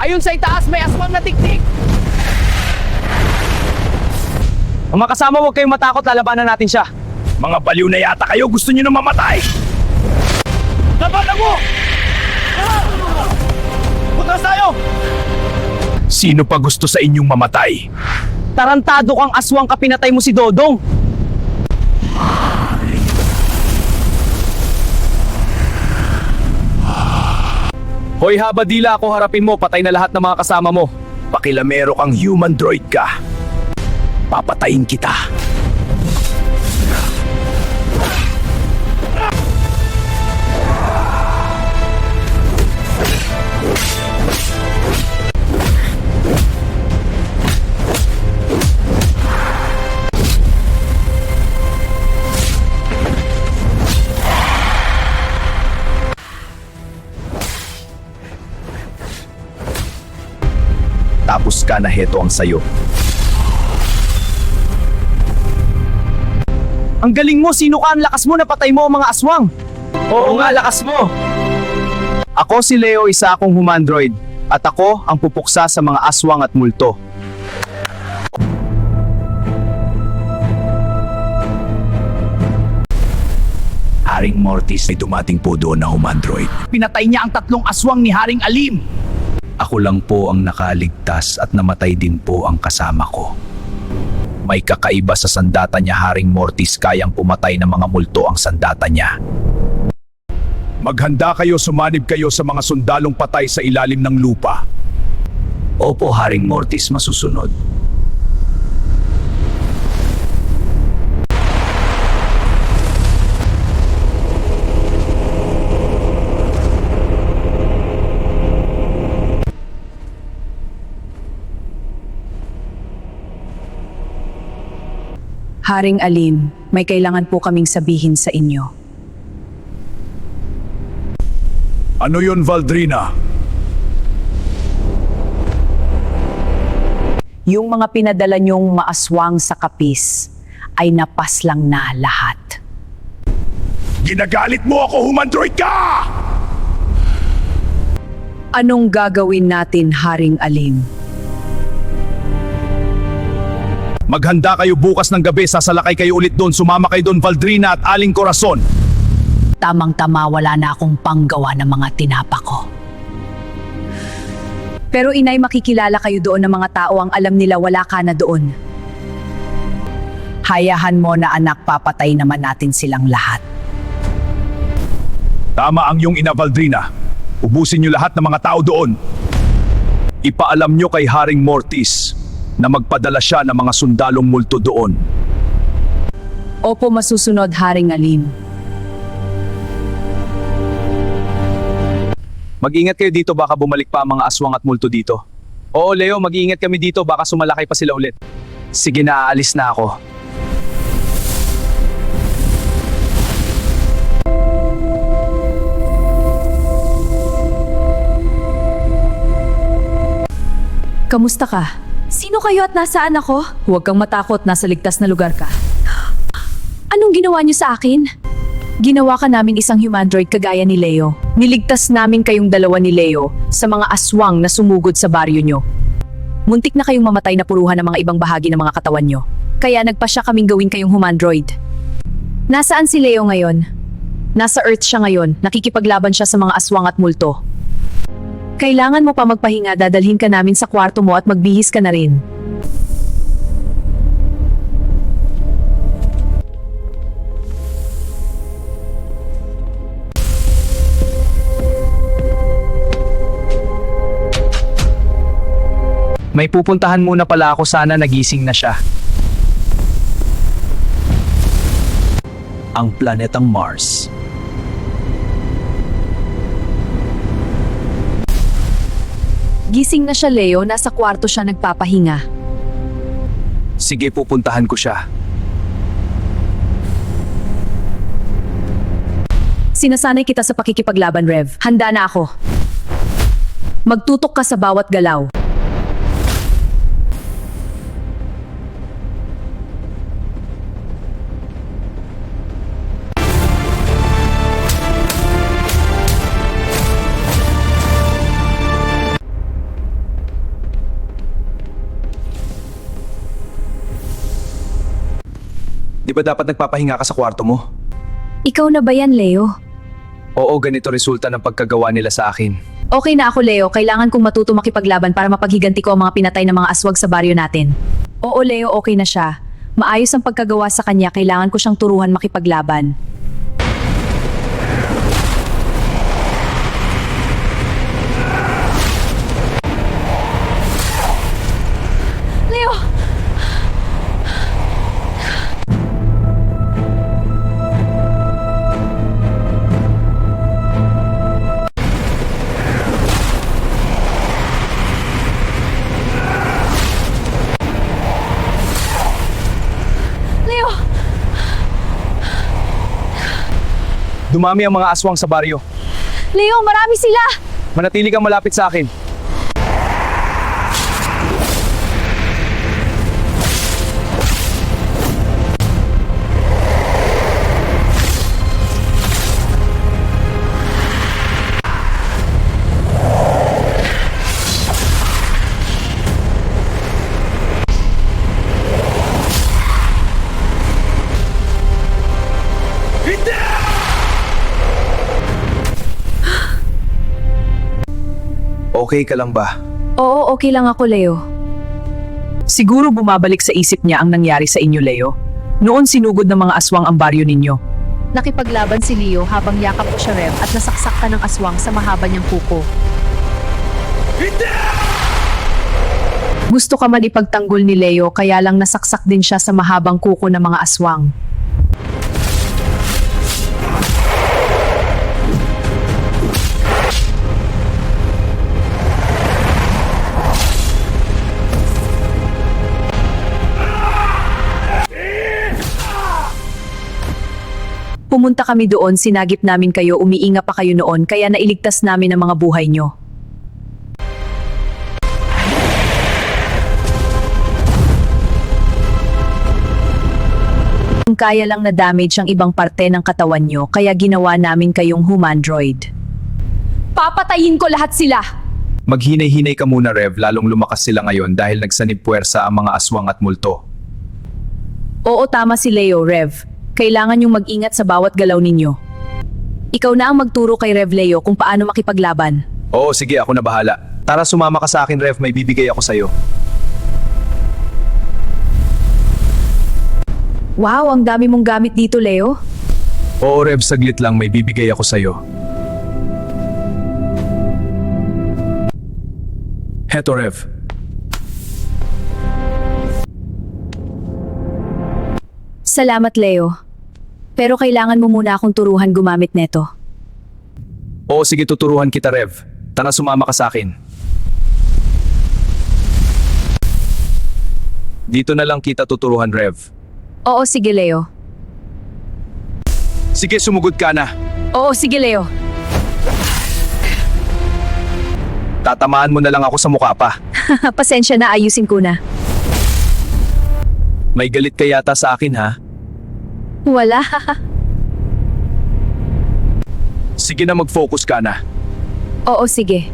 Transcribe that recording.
Ayun sa itaas, may aswang na tiktik! Mga kasama, huwag kayong matakot, lalabanan natin siya. Mga baliw na yata kayo, gusto nyo na mamatay! Labanan mo! Butas tayo! Sino pa gusto sa inyong mamatay? Tarantado kang aswang ka, pinatay mo si Dodong! Hoy habadila, ako harapin mo, patay na lahat ng mga kasama mo. Pakilamero kang human droid ka. Papatayin kita. Tapos ka na, heto ang sayo. Ang galing mo, sino ka? Ang lakas mo, napatay mo ang mga aswang. Oo nga, lakas mo. Ako si Leo, isa akong humandroid. At ako ang pupuksa sa mga aswang at multo. Haring Mortis, may dumating po doon na humandroid. Pinatay niya ang 3 aswang ni Haring Alim. Ako lang po ang nakaligtas at namatay din po ang kasama ko. May kakaiba sa sandata niya, Haring Mortis, kayang pumatay ng mga multo ang sandata niya. Maghanda kayo, sumanib kayo sa mga sundalong patay sa ilalim ng lupa. Opo, Haring Mortis, masusunod. Haring Alim, may kailangan po kaming sabihin sa inyo. Ano yon, Valdrina? Yung mga pinadala niyong maaswang sa kapis ay napaslang na lahat. Ginagalit mo ako, humandroid ka! Anong gagawin natin, Haring Alim? Maghanda kayo, bukas ng gabi, sasalakay kayo ulit doon, sumama kayo doon, Valdrina at Aling Corazon. Tamang-tama, wala na akong panggawa ng mga tinapa ko. Pero inay, makikilala kayo doon ng mga tao ang alam nila wala ka na doon. Hayahan mo na anak, papatay naman natin silang lahat. Tama ang iyong ina, Valdrina. Ubusin niyo lahat ng mga tao doon. Ipaalam niyo kay Haring Mortis na magpadala siya ng mga sundalong multo doon. Opo, masusunod, Haring Alim. Mag-ingat kayo dito, baka bumalik pa ang mga aswang at multo dito. Oo, Leo, mag-iingat kami dito, baka sumalakay pa sila ulit. Sige na, aalis na ako. Kamusta ka? Sino kayo at nasaan ako? Huwag kang matakot, nasa ligtas na lugar ka. Anong ginawa niyo sa akin? Ginawa ka namin isang humandroid kagaya ni Leo. Niligtas namin kayong dalawa ni Leo sa mga aswang na sumugod sa baryo nyo. Muntik na kayong mamatay na puruhan ng mga ibang bahagi ng mga katawan nyo. Kaya nagpasya kaming gawin kayong humandroid. Nasaan si Leo ngayon? Nasa Earth siya ngayon, nakikipaglaban siya sa mga aswang at multo. Kailangan mo pa magpahinga, dadalhin ka namin sa kwarto mo at magbihis ka na rin. May pupuntahan muna pala ako, sana nagising na siya. Ang planetang Mars. Gising na siya, Leo. Nasa kwarto siya nagpapahinga. Sige, pupuntahan ko siya. Sinasanay kita sa pakikipaglaban, Rev. Handa na ako. Magtutok ka sa bawat galaw. Di ba dapat nagpapahinga ka sa kwarto mo? Ikaw na ba yan, Leo? Oo, ganito resulta ng pagkagawa nila sa akin. Okay na ako, Leo. Kailangan kong matuto makipaglaban para mapaghiganti ko ang mga pinatay ng mga aswang sa baryo natin. Oo, Leo, okay na siya. Maayos ang pagkagawa sa kanya. Kailangan ko siyang turuan makipaglaban. Leo! Leo! Dumami ang mga aswang sa baryo. Leo, marami sila! Manatili kang malapit sa akin. Okay ka lang ba? Oo, okay lang ako, Leo. Siguro bumabalik sa isip niya ang nangyari sa inyo, Leo. Noon sinugod ng mga aswang ang baryo ninyo. Nakipaglaban si Leo habang yakap ko siya, Rev, at nasaksak ka ng aswang sa mahaba niyang kuko. Gusto ka man ipagtanggol ni Leo, kaya lang nasaksak din siya sa mahabang kuko ng mga aswang. Pumunta kami doon, sinagip namin kayo, umiinga pa kayo noon, kaya nailigtas namin ang mga buhay nyo. Kaya lang na damage ang ibang parte ng katawan nyo, kaya ginawa namin kayong humandroid. Papatayin ko lahat sila! Maghinay-hinay ka muna, Rev, lalong lumakas sila ngayon dahil nagsanib puwersa ang mga aswang at multo. Oo, tama si Leo, Rev. Kailangan yung mag-ingat sa bawat galaw ninyo. Ikaw na ang magturo kay Rev Leo kung paano makipaglaban. Oo, sige, ako na bahala. Tara, sumama ka sa akin, Rev. May bibigay ako sa'yo. Wow, ang dami mong gamit dito, Leo. Oo, Rev, saglit lang, may bibigay ako sa'yo. Heto, Rev. Salamat, Leo. Pero kailangan mo muna akong turuhan gumamit neto. Oo, sige, tuturuan kita, Rev. Tara, sumama ka sa akin. Dito na lang kita tuturuan, Rev. Oo, sige, Leo. Sige, sumugod ka na. Oo, sige, Leo. Tatamaan mo na lang ako sa mukha pa. Pasensya na, ayusin ko na. May galit ka yata sa akin, ha? Wala. Sige na, mag-focus ka na. Oo, sige.